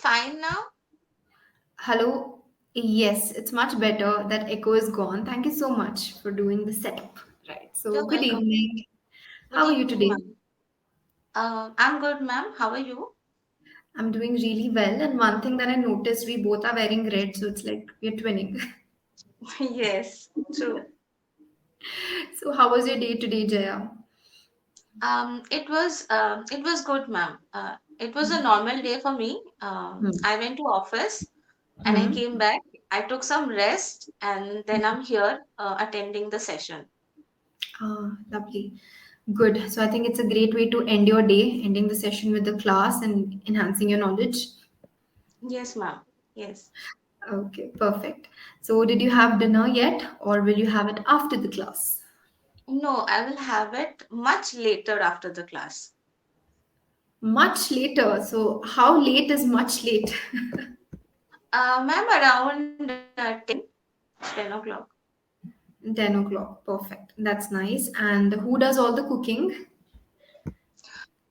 fine now? Hello. Yes, it's much better. That echo is gone. Thank you so much for doing the setup. Right. So, You're good welcome. evening. Good How are you evening, today? ma'am. I'm good, ma'am. How are you? I'm doing really well. And one thing that I noticed, we both are wearing red, so it's like we're twinning. Yes, true. So, how was your day today, Jaya? It was good, ma'am. It was a normal day for me. Hmm. I went to office and I Hmm. came back. I took some rest and then I'm here attending the session. Lovely. Good. So, I think it's a great way to end your day, ending the session with the class and enhancing your knowledge. Yes, ma'am. Yes. Okay, perfect. So, did you have dinner yet, or will you have it after the class? No, I will have it much later after the class. Much later. So, how late is much late? Ma'am, around 10 o'clock. 10 o'clock. Perfect. That's nice. And who does all the cooking?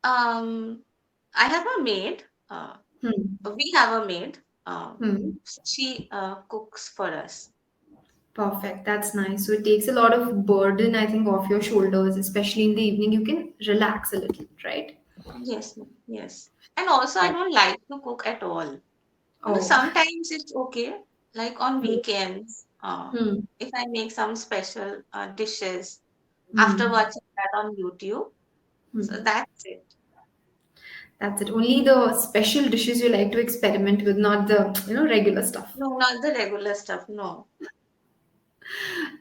Um, I have a maid. Hmm. We have a maid. Hmm. She cooks for us. Perfect. That's nice. So, it takes a lot of burden, I think, off your shoulders, especially in the evening. You can relax a little, right? Yes, ma'am. Yes. And also, I Right. don't like to cook at all. Oh. Sometimes it's okay, like on Hmm. weekends, Hmm. if I make some special dishes after Hmm. watching that on YouTube. So Hmm. that's it. That's it. Only the special dishes you like to experiment with, not the regular stuff. No, not the regular stuff. No.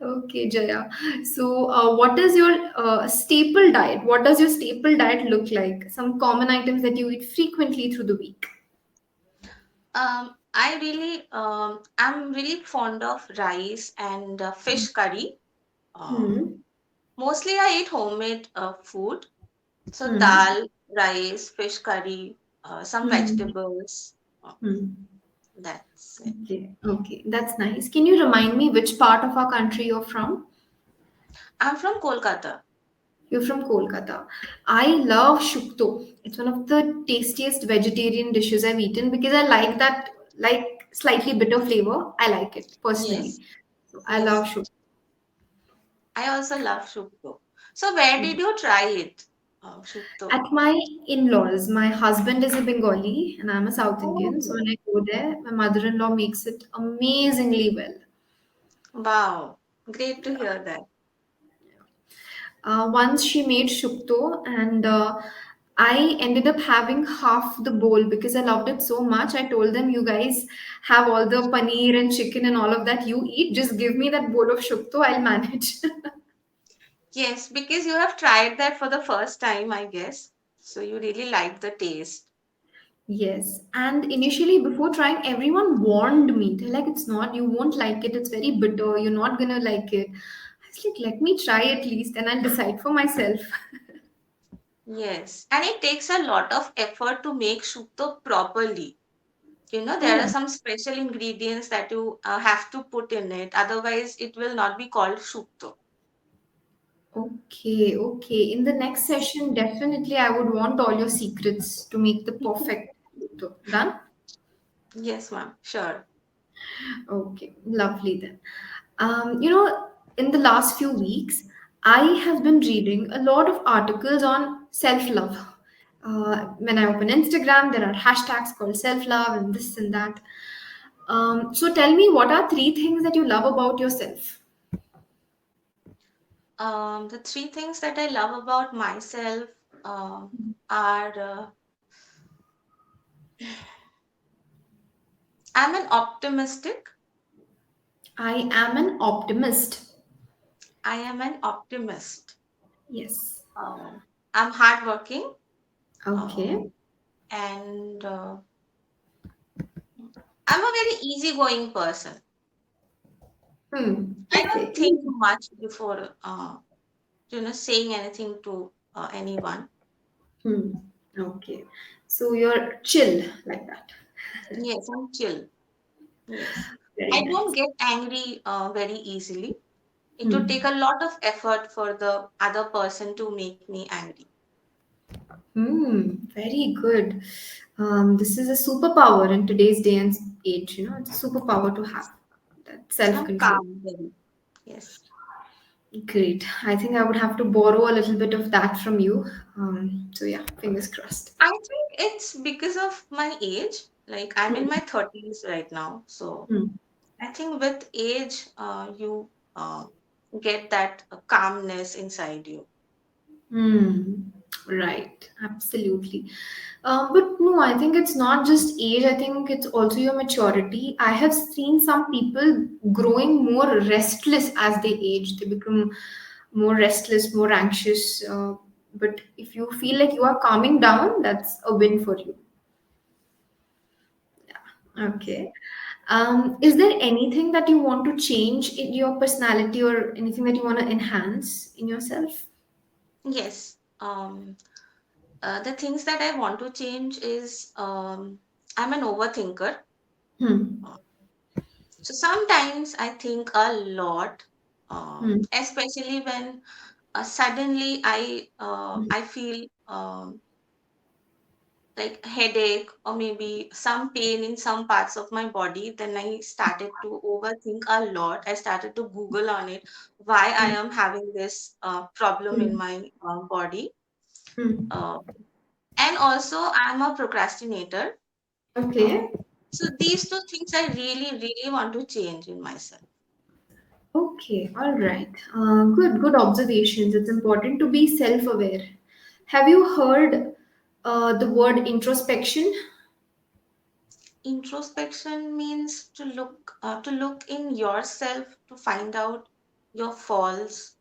Okay, Jaya. So, what is your staple diet? What does your staple diet look like? Some common items that you eat frequently through the week. I'm really fond of rice and fish curry. Um, Hmm. Mostly I eat homemade food. So Hmm. dal, rice, fish curry, some Hmm. vegetables. Uh, Hmm. that's it. Okay. Okay. That's nice. Can you remind me which part of our country you're from? I'm from Kolkata. You're from Kolkata. I love shukto. It's one of the tastiest vegetarian dishes I've eaten because I like that like slightly bitter flavor. I like it personally. Yes, So I love yes. shukto. I also love shukto. So where did you try it? Shukto. At my in-laws, my husband is a Bengali and I'm a South Indian. So Oh, when I go there, my mother-in-law makes it amazingly well. wow. Great to hear that. Once she made shukto, and I ended up having half the bowl because I loved it so much. I told them, "You guys have all the paneer and chicken and all of that you eat. Just give me that bowl of shukto. I'll manage." Yes, because you have tried that for the first time, I guess. So you really liked the taste. Yes, and initially before trying, everyone warned me. They're like, "It's not. You won't like it. It's very bitter. You're not gonna like it." I was like, "Let me try at least, and I'll decide for myself." Yes, and it takes a lot of effort to make shukto properly. There are Oh. some special ingredients that you have to put in it. Otherwise, it will not be called shukto. Okay, okay. In the next session, definitely I would want all your secrets to make the perfect photo. Done? Yes, ma'am. Sure. Okay, lovely then. In the last few weeks, I have been reading a lot of articles on self-love. When I open Instagram, there are hashtags called self-love and this and that. So tell me, what are three things that you love about yourself? The three things that I love about myself are I'm an optimistic. I am an optimist. I am an optimist. Yes. Um, I'm hardworking, uh, Okay. and I'm a very easygoing person. Hmm. I don't Okay. think much before saying anything to anyone. Hmm. Okay. So you're chill like that. Yes, I'm chill. Yes. Very I don't nice. get angry very easily. It would take Hmm. a lot of effort for the other person to make me angry. Hmm. Very good. This is a superpower in today's day and age. It's a superpower to have that self I'm control. calm, very. Yes. Great. I think I would have to borrow a little bit of that from you. So yeah, fingers crossed. I think it's because of my age. Like I'm in Hmm. my 30s right now. So Hmm. I think with age, you get that calmness inside you. Hmm. Right. Absolutely. But no, I think it's not just age. I think it's also your maturity. I have seen some people growing more restless as they age. They become more restless, more anxious. But if you feel like you are calming down, that's a win for you. Okay. Is there anything that you want to change in your personality or anything that you want to enhance in yourself? Yes. The things that I want to change is I'm an overthinker. Hmm. Uh, So sometimes I think a lot, Hmm. especially when suddenly Hmm. I feel like headache or maybe some pain in some parts of my body. Then I started to overthink a lot. I started to Google on it why I am having this problem in Hmm. my body. Hmm. Uh, and also, I'm a procrastinator. Uh, Okay. so these two things I really, really want to change in myself. Okay. All right. Good observations. It's important to be self-aware. Have you heard the word introspection? Introspection means to look in yourself to find out your faults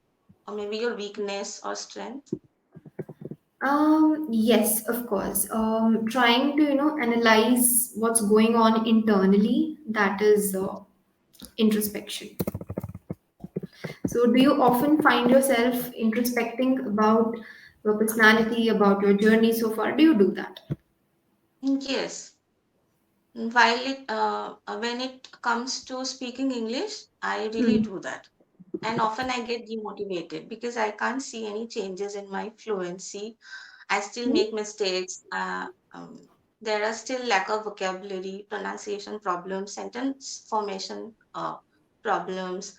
or maybe your weakness or strength. Yes, of course. Trying to, analyze what's going on internally, that is introspection. So, do you often find yourself introspecting about your personality, about your journey so far? Do you do that? Yes, while when it comes to speaking English, I really Hmm. do that. And often I get demotivated because I can't see any changes in my fluency. I still Hmm? make mistakes. There are still lack of vocabulary, pronunciation problems, sentence formation problems.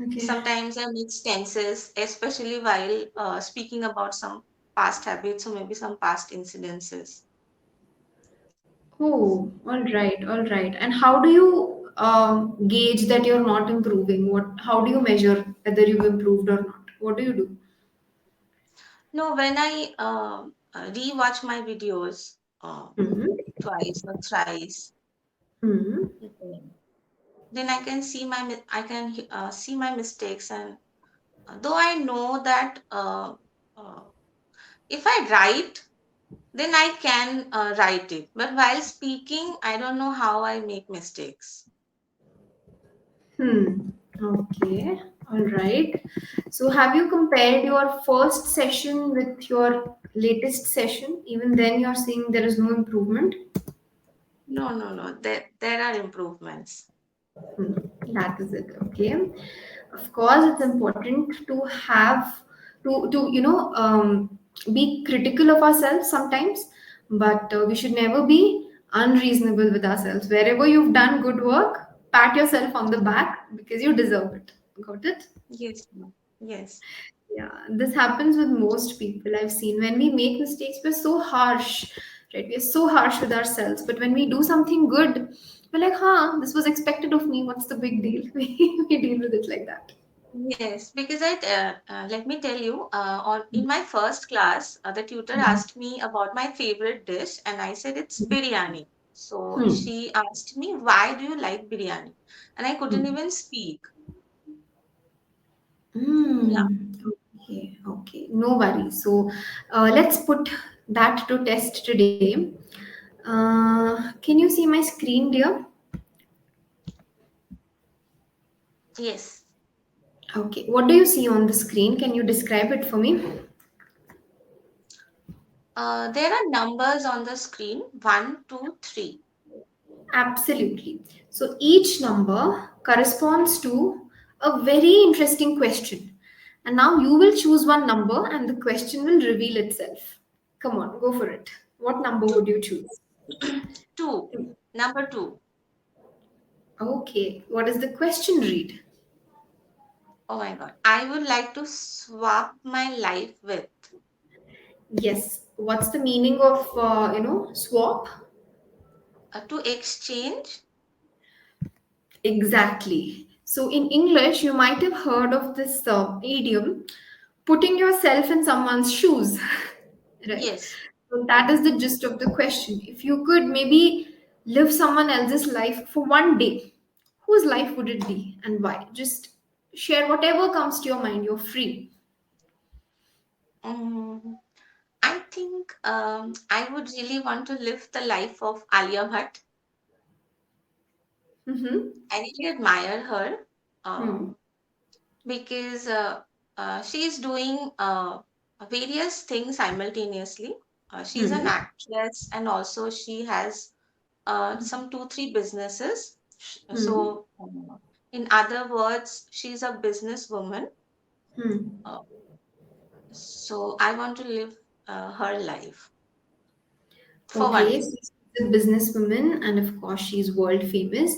Okay. Sometimes I mix tenses, especially while speaking about some past habits or maybe some past incidences. Oh, all right, all right. And how do you gauge that you're not improving? How do you measure whether you've improved or not? What do you do? No, when I rewatch my videos Hmm. twice or thrice, Hmm. then I can see I can see my mistakes, and though I know that uh, if I write, then I can write it. But while speaking, I don't know how I make mistakes. Hmm. Okay. All right. So, have you compared your first session with your latest session? Even then, you're seeing there is no improvement. No, no, no. There are improvements. Hmm. That is it. Okay. Of course, it's important to have to be critical of ourselves sometimes, but we should never be unreasonable with ourselves. Wherever you've done good work, pat yourself on the back because you deserve it. Got it? Yes, ma'am. Yes. Yeah, this happens with most people I've seen. When we make mistakes, we're so harsh, right? We're so harsh with ourselves. But when we do something good, we're like, huh, this was expected of me. What's the big deal? We deal with it like that. Yes, because let me tell you, on in my first class, the tutor Hmm. asked me about my favorite dish, and I said it's biryani. So Hmm. she asked me, "Why do you like biryani?" And I couldn't Hmm. even speak. Yeah. Hmm. Okay. Okay. No worries. So let's put that to test today. Can you see my screen, dear? Yes. Okay. What do you see on the screen? Can you describe it for me? There are numbers on the screen, one, two, three. Absolutely. So each number corresponds to a very interesting question. And now you will choose one number and the question will reveal itself. Come on, go for it. What number would you choose? Two. Number two. Okay, what does the question read? Oh my God. I would like to swap my life with. Yes. What's the meaning of swap? To exchange. Exactly. So in English, you might have heard of this idiom, putting yourself in someone's shoes, right? Yes. So that is the gist of the question. If you could maybe live someone else's life for one day, whose life would it be and why? Just share whatever comes to your mind. You're free. Mm, I think I would really want to live the life of Alia Bhatt. Mm-hmm. I really admire her Hmm. because she is doing various things simultaneously. She's an Hmm. actress and also she has some two, three businesses. Hmm. So, in other words, she's a businesswoman. Hmm. Uh, so, I want to live her life for one Okay, day. so she's a businesswoman, and of course, she's world famous.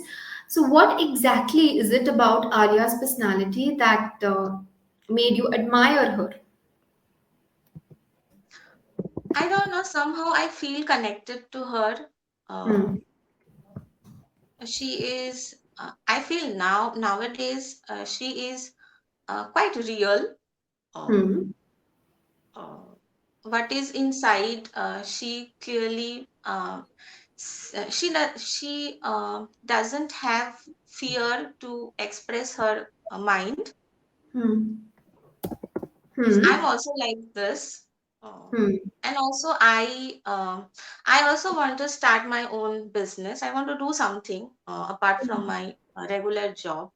So, what exactly is it about Arya's personality that made you admire her? I don't know, somehow I feel connected to her. Uh, Hmm. she is, I feel nowadays, she is quite real. Uh, Hmm. uh, what is inside, she clearly, she doesn't have fear to express her mind. Hmm. Yes, I'm Hmm. also like this. Hmm. And also I also want to start my own business. I want to do something apart from my regular job.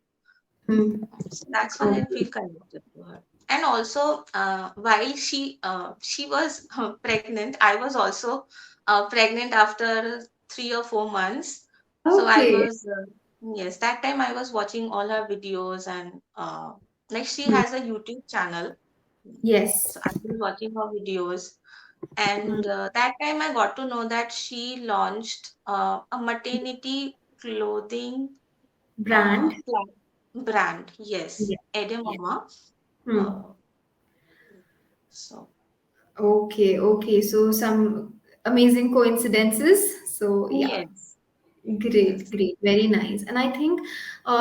Hmm. So that's why I Okay. feel connected to her. And also, while she was pregnant, I was also pregnant after 3 or 4 months. So I Okay. was yes, that time I was watching all her videos and like she Hmm. has a YouTube channel. Yes. So I was watching her videos, Hmm. and that time I got to know that she launched a maternity clothing Brand. brand. Yes, Yeah. Yeah. Edamama. Hmm. Uh, so Okay. Okay. So, some amazing coincidences. So, yeah. yes, Great, yes, great, very nice. And I think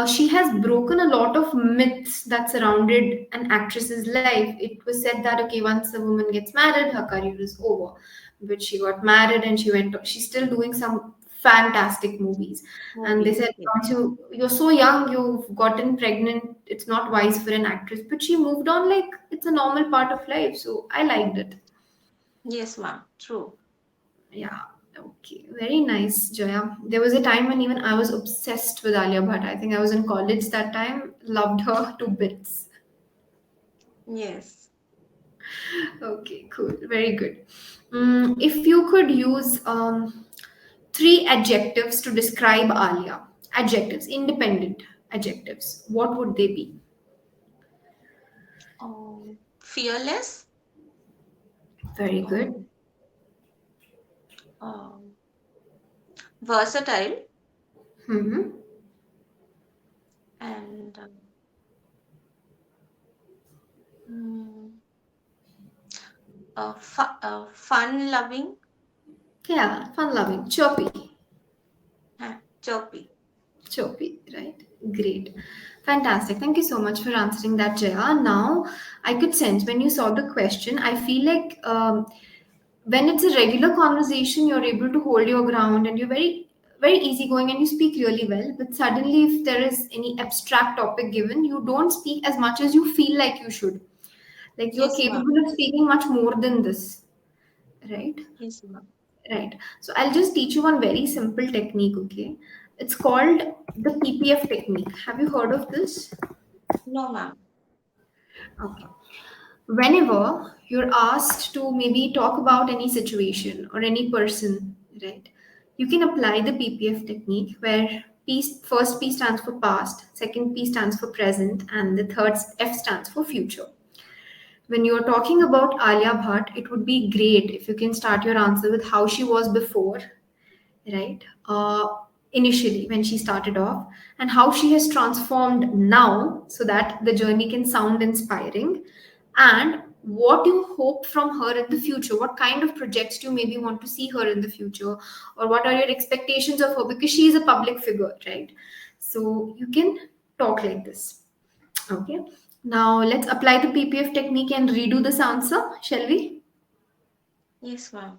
she has broken a lot of myths that surrounded an actress's life. It was said that okay, once a woman gets married, her career is over. But she got married and she went. She's still doing some fantastic movies. And they movies. said Yes, once you're so young, you've gotten pregnant. It's not wise for an actress. But she moved on like it's a normal part of life. So I liked it. yes, ma'am. True. Yeah. Okay. Very nice, Joya. There was a time when even I was obsessed with Alia Bhatt. I think I was in college that time. Loved her to bits. Yes. Okay, cool. Very good. If you could use three adjectives to describe Alia, adjectives, independent adjectives, what would they be? Fearless. Very good. Um, um, Versatile Mm-hmm. and mm, fun loving, Yeah, fun loving, chirpy. chirpy. Chopi, right? Great. Fantastic. Thank you so much for answering that, Jaya. Now, I could sense when you saw the question, I feel like when it's a regular conversation, you're able to hold your ground and you're very, very easygoing and you speak really well. But suddenly, if there is any abstract topic given, you don't speak as much as you feel like you should. Like you're Yes, ma'am. capable of speaking much more than this, right? Yes, ma'am. Right. So I'll just teach you one very simple technique, okay? It's called the PPF technique. Have you heard of this? No, ma'am. Okay. Whenever you're asked to maybe talk about any situation or any person, right, you can apply the PPF technique where first P stands for past, second P stands for present, and the third F stands for future. When you're talking about Alia Bhatt, it would be great if you can start your answer with how she was before, right? Initially, when she started off, and how she has transformed now so that the journey can sound inspiring, and what you hope from her in the future. What kind of projects do you maybe want to see her in the future, or what are your expectations of her? Because she is a public figure, right? So you can talk like this. Okay. Now let's apply the PPF technique and redo this answer, shall we? Yes, ma'am.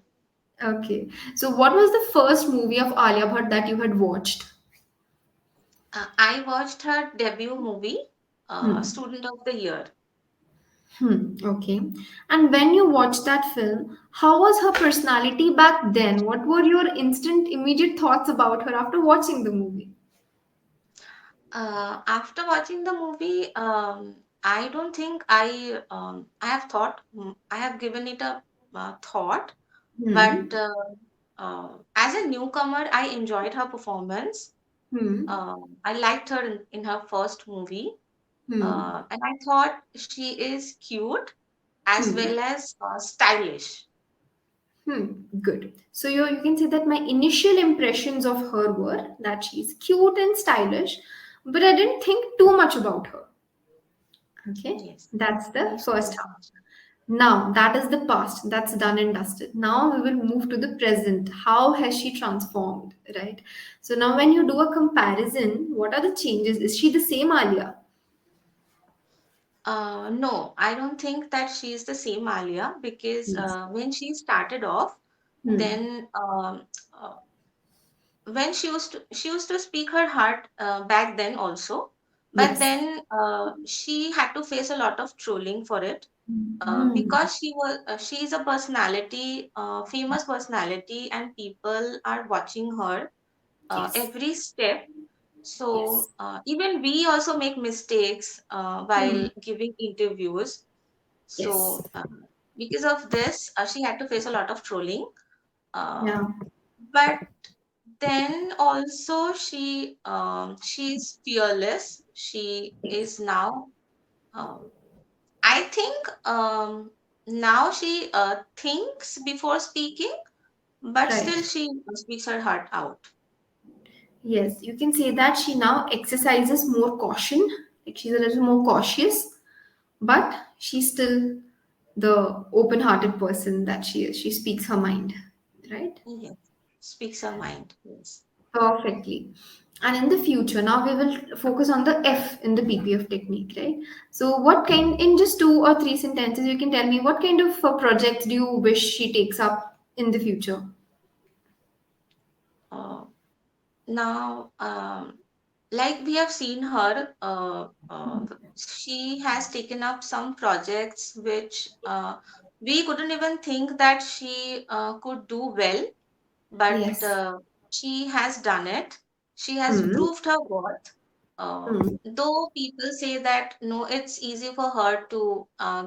Okay. So, what was the first movie of Alia Bhatt that you had watched? I watched her debut movie, Hmm. Student of the Year. Okay. And when you watched that film, how was her personality back then? What were your instant, immediate thoughts about her after watching the movie? After watching the movie, I don't think I have thought, I have given it a thought, but Hmm. as a newcomer, I enjoyed her performance. Hmm. I liked her in her first movie, Hmm. and I thought she is cute as Hmm. well as stylish. Good. So you can say that my initial impressions of her were that she's cute and stylish, but I didn't think too much about her. Okay, Yes, that's the yes, first yes. half. Now, that is the past. That's done and dusted. Now we will move to the present. How has she transformed, right? So now when you do a comparison, what are the changes? Is she the same Alia? No, I don't think that she is the same Alia because Yes. when she started off, Hmm. then uh, when she used to speak her heart back then also, but Yes. then she had to face a lot of trolling for it Hmm. because she is a personality, famous personality, and people are watching her Yes. every step. Yes. So even we also make mistakes Hmm. while giving interviews. Yes. So because of this, she had to face a lot of trolling. Yeah. But then also she's fearless. She Yes. is now. Um, I think now she thinks before speaking, but still Right. she speaks her heart out. Yes. You can say that she now exercises more caution. Like she's a little more cautious, but she's still the open-hearted person that she is. She speaks her mind, right? Yes, speaks her mind. Yes. Perfectly. And in the future, now we will focus on the F in the PPF technique, right? So, what kind, in just two or three sentences, you can tell me what kind of projects do you wish she takes up in the future? Uh, Now, like we have seen her, she has taken up some projects which we couldn't even think that she could do well, but Yes. she has done it. She has Hmm. proved her worth. Hmm. Though people say that no, it's easy for her to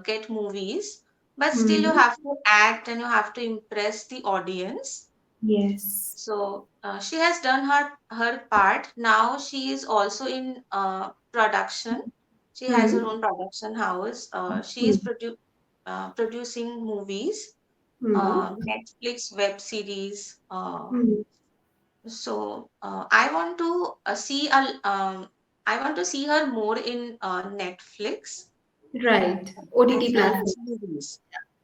get movies, but still you Hmm. have to act and you have to impress the audience. Yes. So she has done her part. Now she is also in production. She has her Hmm. own production house. She Hmm. is producing movies, Hmm. Netflix web series. Hmm. So I want to see her more in Netflix Right. as OTT well platform. as movies.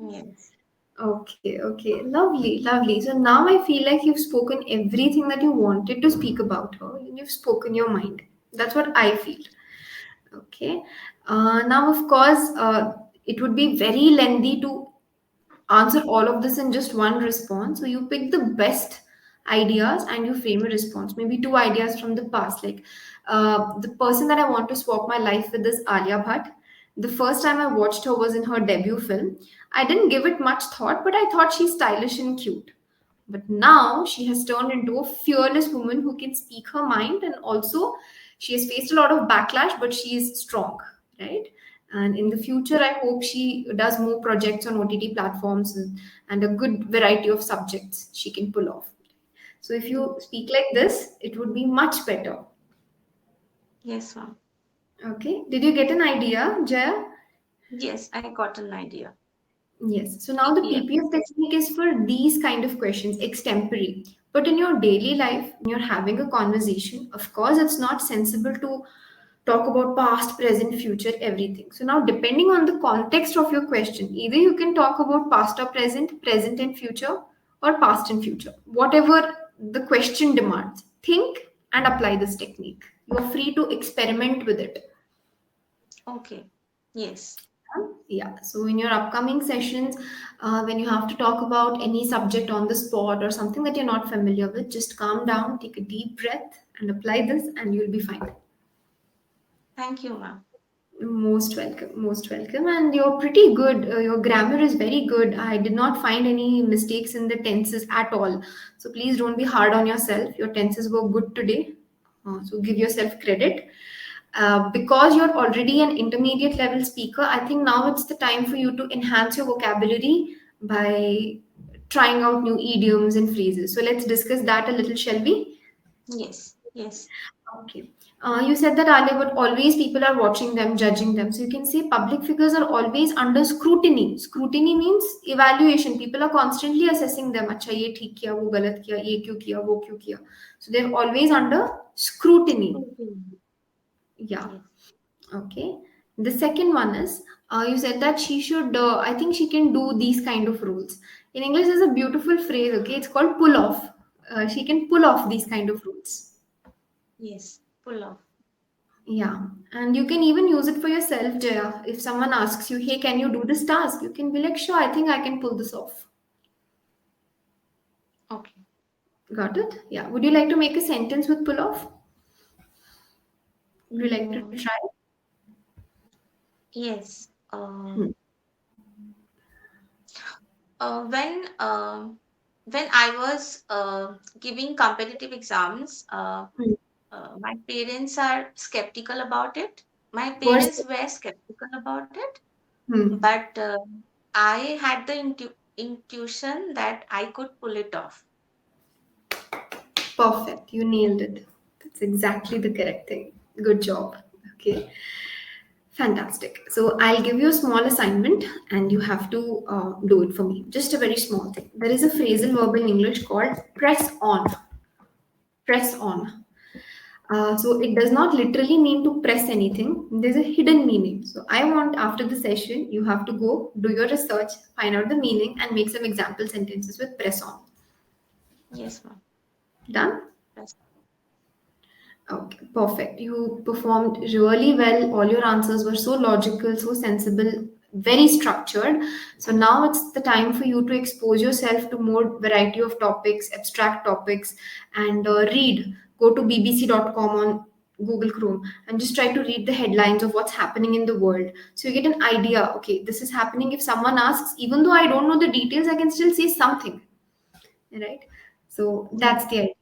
Yes. Okay, okay. Lovely, lovely. So now I feel like you've spoken everything that you wanted to speak about her. You've spoken your mind. That's what I feel. Okay. Now, of course, it would be very lengthy to answer all of this in just one response. So you pick the best ideas and you frame a response. Maybe two ideas from the past. Like the person that I want to swap my life with is Alia Bhatt. The first time I watched her was in her debut film. I didn't give it much thought, but I thought she's stylish and cute. But now she has turned into a fearless woman who can speak her mind, and also she has faced a lot of backlash, but she is strong, right? And in the future, I hope she does more projects on OTT platforms and a good variety of subjects she can pull off. So if you speak like this, it would be much better. Yes, ma'am. Okay. Did you get an idea, Jaya? Yes, I got an idea. Yes. So now the PPF. PPF technique is for these kind of questions, extempore. But in your daily life, when you're having a conversation, of course, it's not sensible to talk about past, present, future, everything. So now, depending on the context of your question, either you can talk about past or present, present and future, or past and future, whatever the question demands. Think and apply this technique. You are free to experiment with it. Okay. Yes. Yeah, so in your upcoming sessions, when you have to talk about any subject on the spot or something that you're not familiar with, just calm down, take a deep breath, and apply this, and you'll be fine. Thank you, ma'am. Most welcome, most welcome. And you're pretty good. Your grammar is very good. I did not find any mistakes in the tenses at all. So please don't be hard on yourself. Your tenses were good today. So give yourself credit. Because you're already an intermediate level speaker, I think now it's the time for you to enhance your vocabulary by trying out new idioms and phrases. So let's discuss that a little, shall we? Yes. Yes. Okay. You said that earlier, but always people are watching them, judging them. So you can say public figures are always under scrutiny. Scrutiny means evaluation. People are constantly assessing them. अच्छा ये ठीक किया, वो गलत किया, ये क्यों किया, वो क्यों किया. So they're always under scrutiny. Okay. Yeah. Yes. Okay. The second one is you said that she should. I think she can do these kind of roles. In English, there's a beautiful phrase. Okay, it's called pull off. She can pull off these kind of roles. Yes. Full of. Yeah, and you can even use it for yourself, Jaya. If someone asks you, "Hey, can you do this task?" You can be like, "Sure, I think I can pull this off." Okay. Got it? Yeah. Would you like to make a sentence with pull off? Would you like to Mm, try? yes. Hmm. When when I was giving competitive exams, Hmm. my parents are skeptical about it. My Worst. parents were skeptical about it, Hmm. but I had the intuition that I could pull it off. Perfect. You nailed it. That's exactly the correct thing. Good job. Okay. Fantastic. So I'll give you a small assignment and you have to do it for me. Just a very small thing. There is a phrasal verb in English called press on. Press on. So it does not literally mean to press anything. There's a hidden meaning. So I want after the session, you have to go do your research, find out the meaning, and make some example sentences with press on. Yes, ma'am. Done? Yes. Okay, perfect. You performed really well. All your answers were so logical, so sensible, very structured. So now it's the time for you to expose yourself to more variety of topics, abstract topics, and read. Go to bbc.com on Google Chrome and just try to read the headlines of what's happening in the world. So you get an idea. Okay, this is happening. If someone asks, even though I don't know the details, I can still say something, right? So Yes. that's the idea.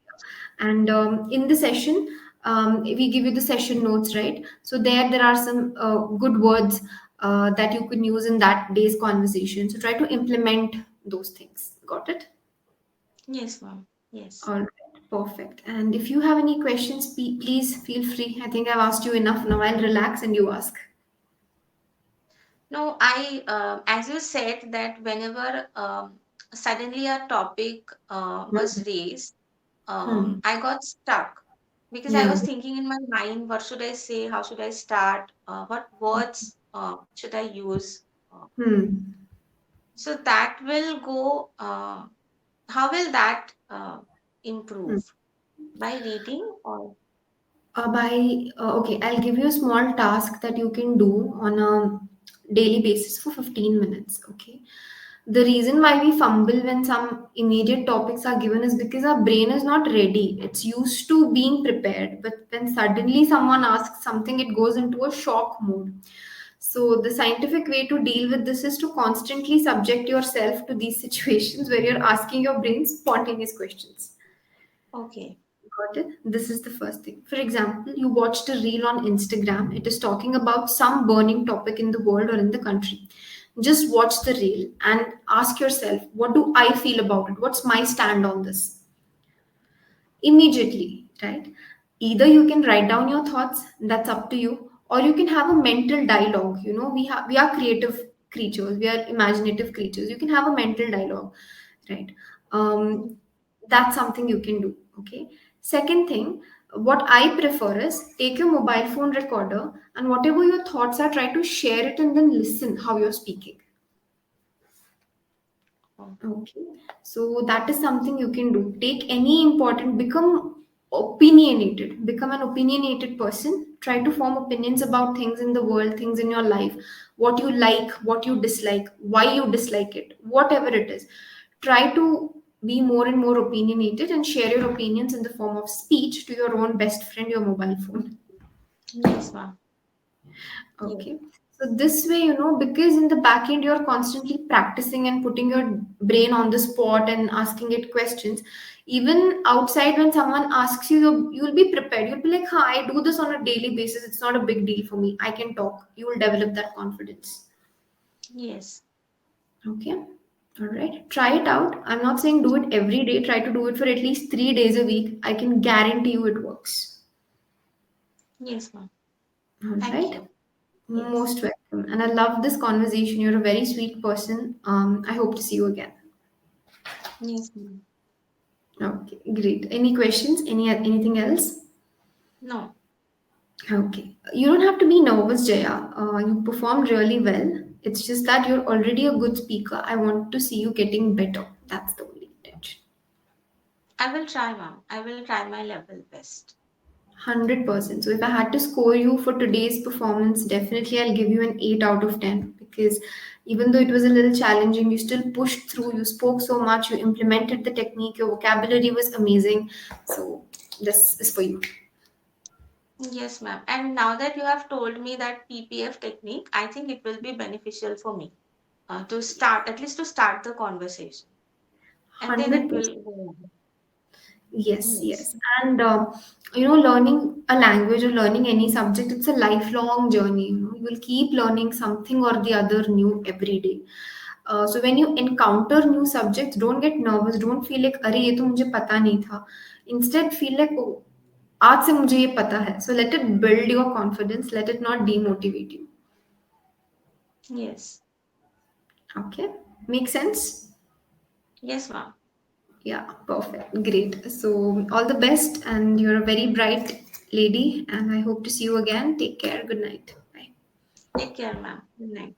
And in the session, we give you the session notes, right? So there are some good words that you can use in that day's conversation. So try to implement those things. Got it? Yes, ma'am. Yes. All right, perfect. And if you have any questions, please feel free. I think I've asked you enough. Now I'll relax and you ask. No, I, as you said, that whenever suddenly a topic was Hmm. raised, Hmm. I got stuck because I was Hmm. thinking in my mind, what should I say? How should I start? What words should I use? Uh, Hmm. so that will go, how will that Hmm. improve? By reading or? Okay, I'll give you a small task that you can do on a daily basis for 15 minutes. Okay. The reason why we fumble when some immediate topics are given is because our brain is not ready. It's used to being prepared. But when suddenly someone asks something, it goes into a shock mode. So, the scientific way to deal with this is to constantly subject yourself to these situations where you're asking your brain spontaneous questions. Okay. Got it? This is the first thing. For example, you watched a reel on Instagram. It is talking about some burning topic in the world or in the country. Just watch the reel and ask yourself, what do I feel about it? What's my stand on this? Immediately, right? Either you can write down your thoughts, that's up to you, or you can have a mental dialogue. You know, we are creative creatures, we are imaginative creatures. You can have a mental dialogue, right? Um, Mm. That's something you can do. Okay. Second thing, what I prefer is take your mobile phone recorder and whatever your thoughts are, try to share it and then listen how you're speaking. Oh, Okay, so that is something you can do. Take any important, become opinionated, become an opinionated person. Try to form opinions about things in the world, things in your life, what you like, what you dislike, why you dislike it, whatever it is. Try to be more and more opinionated and share your opinions in the form of speech to your own best friend, your mobile phone. yes, ma'am. Yes. Okay. So this way, because in the back end you're constantly practicing and putting your brain on the spot and asking it questions. Even outside, when someone asks you, you'll be prepared. You'll be like, "Huh, I do this on a daily basis. It's not a big deal for me. I can talk." You will develop that confidence. Yes. Okay. All right. Try it out. I'm not saying do it every day. Try to do it for at least 3 days a week. I can guarantee you it works. Yes, ma'am. All Thank right. you. Yes. Most welcome. And I love this conversation. You're a very sweet person. I hope to see you again. Yes, ma'am. Okay, great. Any questions? Anything else? No. Okay. You don't have to be nervous, Jaya. You performed really well. It's just that you're already a good speaker. I want to see you getting better. That's the only intention. I will try, ma'am. I will try my level best. 100%. So if I had to score you for today's performance, definitely I'll give you an 8 out of 10 because even though it was a little challenging, you still pushed through, you spoke so much, you implemented the technique, your vocabulary was amazing. So this is for you. Yes, ma'am. And now that you have told me that PPF technique, I think it will be beneficial for me to start, at least to start the conversation. And then it 100%. will go on. Yes, Yes. yes. And learning a language or learning any subject, it's a lifelong journey. You will keep learning something or the other new every day. So when you encounter new subjects, don't get nervous. Don't feel like, अरे ये तो मुझे पता नहीं था. Instead, feel like, oh, आज से मुझे ये पता है. So let it build your confidence. Let it not demotivate you. Yes. Okay, make sense? Yes, ma'am. Yeah, perfect. Great. So, all the best, and you're a very bright lady, and I hope to see you again. Take care. Good night. Bye. Take care, ma'am. Good night.